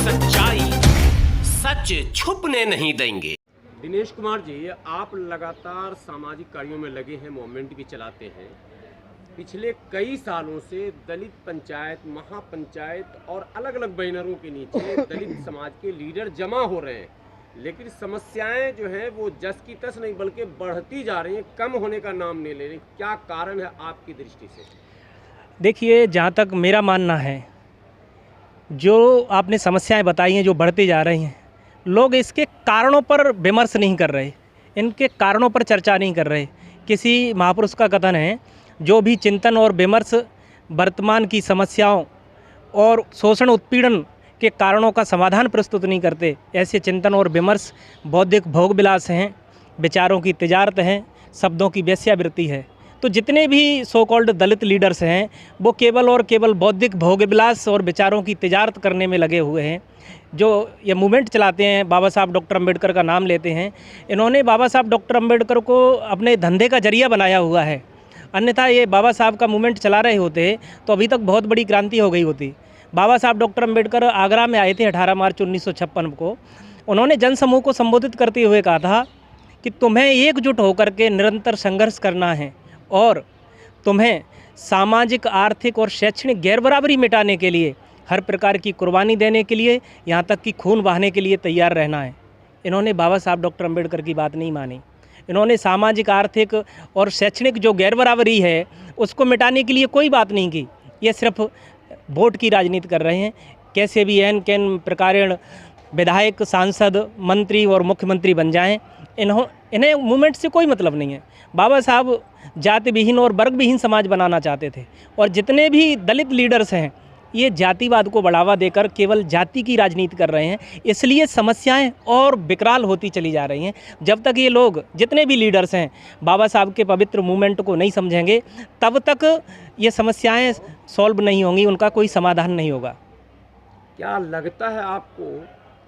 सच्चाई सच छुपने नहीं देंगे। दिनेश कुमार जी, आप लगातार सामाजिक कार्यों में लगे हैं, मूवमेंट भी चलाते हैं। पिछले कई सालों से दलित पंचायत, महापंचायत और अलग अलग बैनरों के नीचे दलित समाज के लीडर जमा हो रहे हैं, लेकिन समस्याएं जो हैं वो जस की तस नहीं बल्कि बढ़ती जा रही हैं, कम होने का नाम नहीं ले रही। क्या कारण है आपकी दृष्टि से? देखिए, जहाँ तक मेरा मानना है, जो आपने समस्याएं बताई हैं जो बढ़ती जा रही हैं, लोग इसके कारणों पर विमर्श नहीं कर रहे, इनके कारणों पर चर्चा नहीं कर रहे। किसी महापुरुष का कथन है, जो भी चिंतन और विमर्श वर्तमान की समस्याओं और शोषण उत्पीड़न के कारणों का समाधान प्रस्तुत नहीं करते, ऐसे चिंतन और विमर्श बौद्धिक भोग विलास हैं, विचारों की तिजारत हैं, शब्दों की वेश्यावृत्ति है। तो जितने भी सो कॉल्ड दलित लीडर्स हैं वो केवल और केवल बौद्धिक भोग विलास और विचारों की तिजारत करने में लगे हुए हैं। जो ये मूवमेंट चलाते हैं, बाबा साहब डॉक्टर अम्बेडकर का नाम लेते हैं, इन्होंने बाबा साहब डॉक्टर अम्बेडकर को अपने धंधे का जरिया बनाया हुआ है। अन्यथा ये बाबा साहब का मूवमेंट चला रहे होते तो अभी तक बहुत बड़ी क्रांति हो गई होती। बाबा साहब डॉक्टर अम्बेडकर आगरा में आए थे 18 मार्च 1956 को। उन्होंने जनसमूह को संबोधित करते हुए कहा था कि तुम्हें एकजुट होकर के निरंतर संघर्ष करना है और तुम्हें सामाजिक, आर्थिक और शैक्षणिक गैरबराबरी मिटाने के लिए हर प्रकार की कुर्बानी देने के लिए, यहाँ तक कि खून बहाने के लिए तैयार रहना है। इन्होंने बाबा साहब डॉक्टर अम्बेडकर की बात नहीं मानी। इन्होंने सामाजिक, आर्थिक और शैक्षणिक जो गैरबराबरी है उसको मिटाने के लिए कोई बात नहीं की। ये सिर्फ वोट की राजनीति कर रहे हैं। कैसे भी एन कैन प्रकारेण विधायक, सांसद, मंत्री और मुख्यमंत्री बन जाएं, इन्हें मूवमेंट से कोई मतलब नहीं है। बाबा साहब जाति विहीन और वर्ग विहीन समाज बनाना चाहते थे, और जितने भी दलित लीडर्स हैं ये जातिवाद को बढ़ावा देकर केवल जाति की राजनीति कर रहे हैं। इसलिए समस्याएं और विकराल होती चली जा रही हैं। जब तक ये लोग, जितने भी लीडर्स हैं, बाबा साहब के पवित्र मूवमेंट को नहीं समझेंगे, तब तक ये समस्याएं सॉल्व नहीं होंगी, उनका कोई समाधान नहीं होगा। क्या लगता है आपको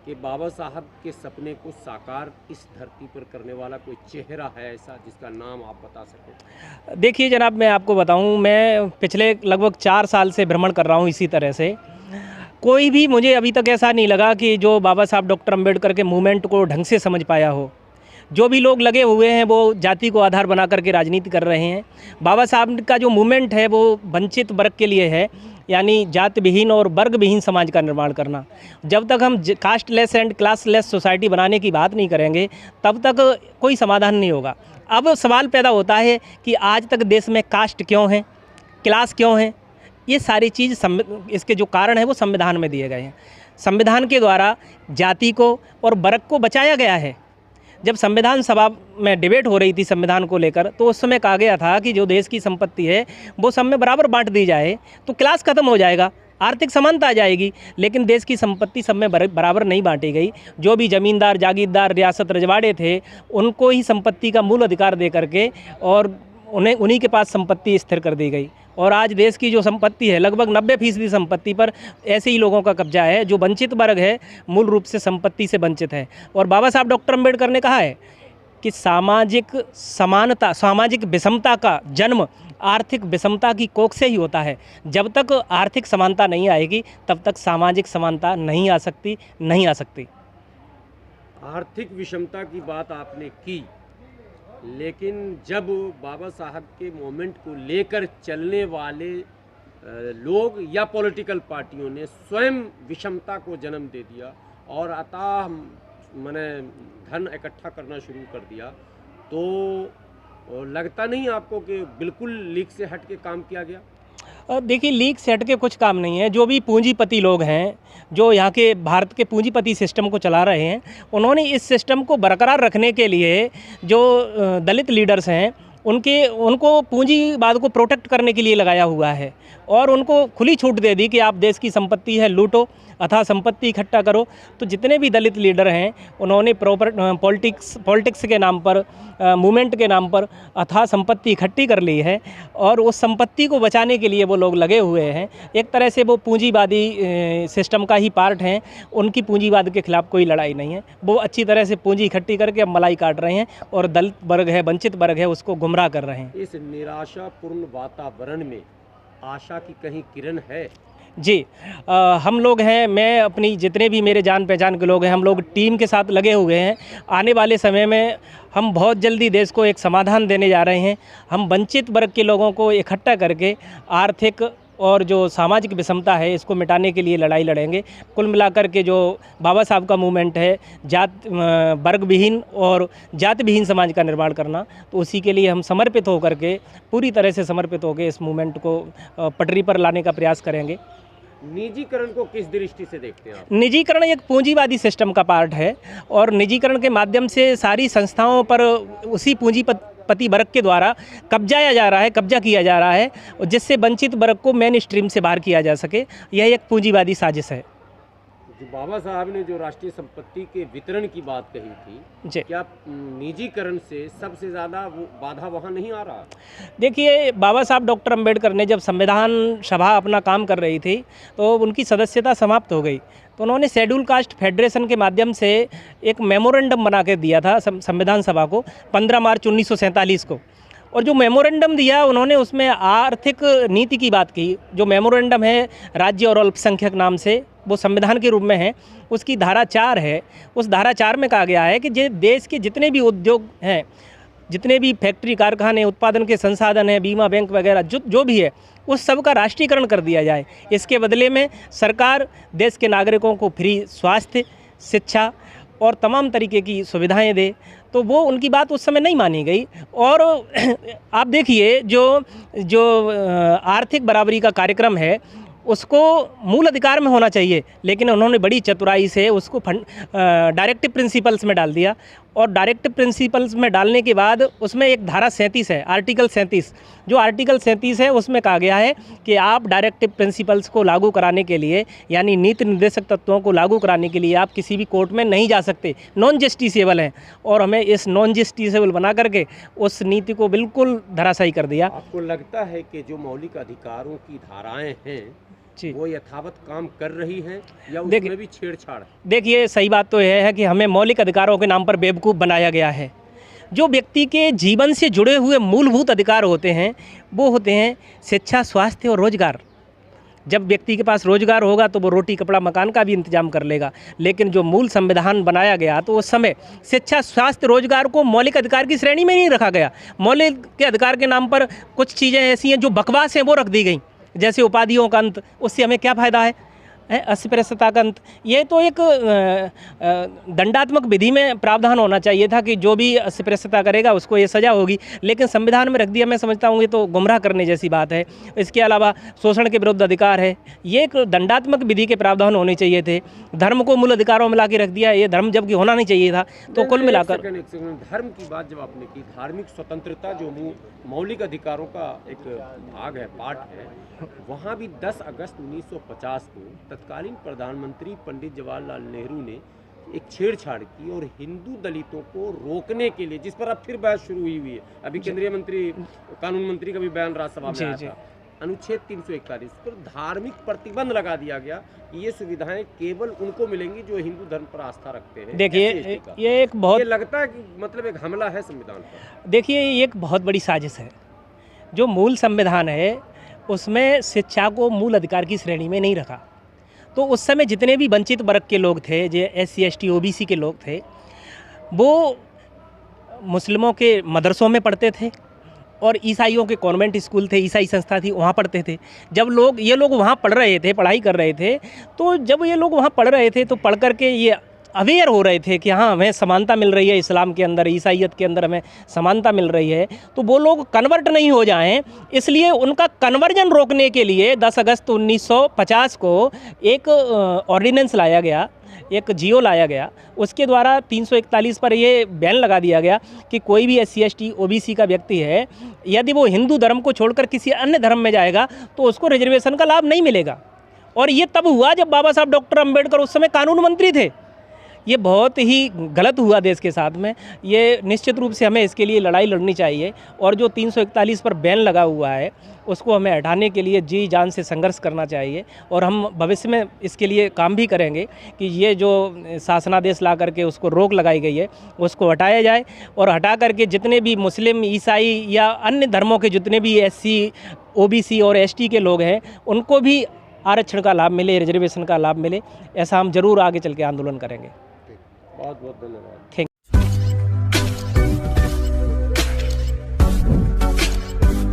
कि बाबा साहब के सपने को साकार इस धरती पर करने वाला कोई चेहरा है ऐसा जिसका नाम आप बता सकें? देखिए जनाब, मैं आपको बताऊं, मैं पिछले लगभग 4 साल से भ्रमण कर रहा हूं इसी तरह से। कोई भी मुझे अभी तक ऐसा नहीं लगा कि जो बाबा साहब डॉक्टर अम्बेडकर के मूवमेंट को ढंग से समझ पाया हो। जो भी लोग लगे हुए हैं वो जाति को आधार बना करके राजनीति कर रहे हैं। बाबा साहब का जो मूवमेंट है वो वंचित वर्ग के लिए है, यानी जाति विहीन और वर्ग विहीन समाज का निर्माण करना। जब तक हम कास्टलेस एंड क्लासलेस सोसाइटी बनाने की बात नहीं करेंगे तब तक कोई समाधान नहीं होगा। अब सवाल पैदा होता है कि आज तक देश में कास्ट क्यों है, क्लास क्यों है? ये सारी चीज़ इसके जो कारण है वो संविधान में दिए गए हैं। संविधान के द्वारा जाति को और वर्ग को बचाया गया है। जब संविधान सभा में डिबेट हो रही थी संविधान को लेकर, तो उस समय कहा गया था कि जो देश की संपत्ति है वो सब में बराबर बांट दी जाए तो क्लास खत्म हो जाएगा, आर्थिक समानता आ जाएगी। लेकिन देश की संपत्ति सब में बराबर नहीं बांटी गई। जो भी ज़मींदार, जागीरदार, रियासत रजवाड़े थे, उनको ही संपत्ति का मूल अधिकार दे करके और उन्हीं के पास संपत्ति स्थिर कर दी गई। और आज देश की जो संपत्ति है, लगभग 90% संपत्ति पर ऐसे ही लोगों का कब्जा है। जो वंचित वर्ग है मूल रूप से संपत्ति से वंचित है। और बाबा साहब डॉक्टर अम्बेडकर ने कहा है कि सामाजिक समानता, सामाजिक विषमता का जन्म आर्थिक विषमता की कोख से ही होता है। जब तक आर्थिक समानता नहीं आएगी तब तक सामाजिक समानता नहीं आ सकती। आर्थिक विषमता की बात आपने की, लेकिन जब बाबा साहब के मोमेंट को लेकर चलने वाले लोग या पॉलिटिकल पार्टियों ने स्वयं विषमता को जन्म दे दिया और अथाह माने धन इकट्ठा करना शुरू कर दिया, तो लगता नहीं आपको कि बिल्कुल लीक से हट के काम किया गया? देखिए, लीक से हट के कुछ काम नहीं है। जो भी पूंजीपति लोग हैं, जो यहाँ के भारत के पूंजीपति सिस्टम को चला रहे हैं, उन्होंने इस सिस्टम को बरकरार रखने के लिए जो दलित लीडर्स हैं उनको पूंजीवाद को प्रोटेक्ट करने के लिए लगाया हुआ है और उनको खुली छूट दे दी कि आप देश की संपत्ति है लूटो, अथवा संपत्ति इकट्ठा करो। तो जितने भी दलित लीडर हैं उन्होंने पॉलिटिक्स के नाम पर, मूवमेंट के नाम पर अथवा संपत्ति इकट्ठी कर ली है और उस संपत्ति को बचाने के लिए वो लोग लगे हुए हैं। एक तरह से वो पूंजीवादी सिस्टम का ही पार्ट हैं। उनकी पूंजीवाद के खिलाफ कोई लड़ाई नहीं है। वो अच्छी तरह से पूंजी इकट्ठी करके अब मलाई काट रहे हैं और दलित वर्ग है, वंचित वर्ग है, उसको गुमराह कर रहे हैं। इस निराशापूर्ण वातावरण में आशा की कहीं किरण है? जी हम लोग हैं, मैं अपनी जितने भी मेरे जान पहचान के लोग हैं, हम लोग टीम के साथ लगे हुए हैं। आने वाले समय में हम बहुत जल्दी देश को एक समाधान देने जा रहे हैं। हम वंचित वर्ग के लोगों को इकट्ठा करके आर्थिक और जो सामाजिक विषमता है इसको मिटाने के लिए लड़ाई लड़ेंगे। कुल मिलाकर के जो बाबा साहब का मूवमेंट है, वर्ग विहीन और जाति विहीन समाज का निर्माण करना, तो उसी के लिए हम समर्पित होकर के, पूरी तरह से समर्पित होकर इस मूवमेंट को पटरी पर लाने का प्रयास करेंगे। निजीकरण को किस दृष्टि से देखते हैं आप? निजीकरण एक पूंजीवादी सिस्टम का पार्ट है और निजीकरण के माध्यम से सारी संस्थाओं पर उसी पूंजीपति वर्ग के द्वारा कब्जा किया जा रहा है, जिससे वंचित वर्ग को मेन स्ट्रीम से बाहर किया जा सके। यह एक पूंजीवादी साजिश है। जो बाबा साहब ने जो राष्ट्रीय संपत्ति के वितरण की बात कही थी, जी, क्या निजीकरण से सबसे ज़्यादा वो बाधा वहाँ नहीं आ रहा? देखिए, बाबा साहब डॉक्टर अंबेडकर ने जब संविधान सभा अपना काम कर रही थी तो उनकी सदस्यता समाप्त हो गई, तो उन्होंने शेड्यूल कास्ट फेडरेशन के माध्यम से एक मेमोरेंडम बना के दिया था संविधान सभा को 15 मार्च 1947 को। और जो मेमोरेंडम दिया उन्होंने उसमें आर्थिक नीति की बात की। जो मेमोरेंडम है राज्य और अल्पसंख्यक नाम से, वो संविधान के रूप में है। उसकी धारा 4 है। उस धारा 4 में कहा गया है कि देश के जितने भी उद्योग हैं, जितने भी फैक्ट्री कारखाने, उत्पादन के संसाधन हैं, बीमा बैंक वगैरह जो भी है, उस सब का राष्ट्रीयकरण कर दिया जाए। इसके बदले में सरकार देश के नागरिकों को फ्री स्वास्थ्य, शिक्षा और तमाम तरीके की सुविधाएं दे। तो वो उनकी बात उस समय नहीं मानी गई। और आप देखिए जो आर्थिक बराबरी का कार्यक्रम है उसको मूल अधिकार में होना चाहिए, लेकिन उन्होंने बड़ी चतुराई से उसको डायरेक्टिव प्रिंसिपल्स में डाल दिया। और डायरेक्टिव प्रिंसिपल्स में डालने के बाद उसमें एक धारा 37 है, आर्टिकल 37। जो आर्टिकल 37 है उसमें कहा गया है कि आप डायरेक्टिव प्रिंसिपल्स को लागू कराने के लिए, यानी नीति निर्देशक तत्वों को लागू कराने के लिए आप किसी भी कोर्ट में नहीं जा सकते, नॉन जस्टिसेबल हैं। और हमें इस नॉन जस्टिसेबल बना करके उस नीति को बिल्कुल धराशायी कर दिया। आपको लगता है कि जो मौलिक अधिकारों की धाराएं हैं वो यथावत काम कर रही हैं या उसमें भी छेड़छाड़? देखिए, सही बात तो यह है कि हमें मौलिक अधिकारों के नाम पर बेवकूफ़ बनाया गया है। जो व्यक्ति के जीवन से जुड़े हुए मूलभूत अधिकार होते हैं वो होते हैं शिक्षा, स्वास्थ्य और रोजगार। जब व्यक्ति के पास रोजगार होगा तो वो रोटी, कपड़ा, मकान का भी इंतजाम कर लेगा। लेकिन जो मूल संविधान बनाया गया तो उस समय शिक्षा, स्वास्थ्य, रोजगार को मौलिक अधिकार की श्रेणी में नहीं रखा गया। मौलिक के अधिकार के नाम पर कुछ चीज़ें ऐसी हैं जो बकवास हैं वो रख दी गई, जैसे उपाधियों का अंत। उससे हमें क्या फ़ायदा है? अस्पृश्यता का अंत। ये तो एक दंडात्मक विधि में प्रावधान होना चाहिए था कि जो भी अस्पृश्यता करेगा उसको ये सज़ा होगी, लेकिन संविधान में रख दिया। मैं समझता हूँ ये तो गुमराह करने जैसी बात है। इसके अलावा शोषण के विरुद्ध अधिकार है, ये एक दंडात्मक विधि के प्रावधान होने चाहिए थे। धर्म को मूल अधिकारों में ला के रख दिया, ये धर्म जबकि होना नहीं चाहिए था। तो कुल मिलाकर धर्म की बात जब आपने की, धार्मिक स्वतंत्रता जो मौलिक अधिकारों का एक भाग है, पार्ट है, वहाँ भी 10 अगस्त 1950 को तत्कालीन प्रधानमंत्री पंडित जवाहरलाल नेहरू ने एक छेड़छाड़ की और हिंदू दलितों को रोकने के लिए, जिस पर अब फिर बहस शुरू हुई है, अभी केंद्रीय मंत्री, कानून मंत्री का भी बयान राज्यसभा में आया था, अनुच्छेद 341 पर धार्मिक प्रतिबंध लगा दिया गया कि ये सुविधाएं केवल उनको मिलेंगी जो हिंदू धर्म पर आस्था रखते हैं। देखिए, ये एक बहुत, ये लगता है कि मतलब एक हमला है संविधान पर। देखिए, ये एक बहुत बड़ी साजिश है। जो मूल संविधान है उसमें शिक्षा को मूल अधिकार की श्रेणी में नहीं रखा। तो उस समय जितने भी वंचित वर्ग के लोग थे, जो SC ST OBC के लोग थे, वो मुस्लिमों के मदरसों में पढ़ते थे और ईसाइयों के कॉन्वेंट स्कूल थे, ईसाई संस्था थी, वहाँ पढ़ते थे। जब ये लोग वहाँ पढ़ रहे थे, पढ़ाई कर रहे थे, तो जब ये लोग वहाँ पढ़ रहे थे तो पढ़ करके ये अवेयर हो रहे थे कि हाँ, हमें समानता मिल रही है, इस्लाम के अंदर, ईसाइयत के अंदर हमें समानता मिल रही है। तो वो लोग कन्वर्ट नहीं हो जाएं, इसलिए उनका कन्वर्जन रोकने के लिए 10 अगस्त 1950 को एक ऑर्डिनेंस लाया गया, एक जियो लाया गया। उसके द्वारा 341 पर ये बैन लगा दिया गया कि कोई भी SC ST OBC का व्यक्ति है, यदि वो हिंदू धर्म को छोड़कर किसी अन्य धर्म में जाएगा तो उसको रिजर्वेशन का लाभ नहीं मिलेगा। और ये तब हुआ जब बाबा साहब डॉक्टर अंबेडकर उस समय कानून मंत्री थे। ये बहुत ही गलत हुआ देश के साथ में। ये निश्चित रूप से हमें इसके लिए लड़ाई लड़नी चाहिए और जो 341 पर बैन लगा हुआ है उसको हमें हटाने के लिए जी जान से संघर्ष करना चाहिए। और हम भविष्य में इसके लिए काम भी करेंगे कि ये जो शासनादेश ला करके उसको रोक लगाई गई है उसको हटाया जाए, और हटा करके जितने भी मुस्लिम, ईसाई या अन्य धर्मों के जितने भी SC ओबीसी और एसटी के लोग हैं उनको भी आरक्षण का लाभ मिले, रिजर्वेशन का लाभ मिले, ऐसा हम जरूर आगे चल के आंदोलन करेंगे। बहुत बहुत धन्यवाद। थैंक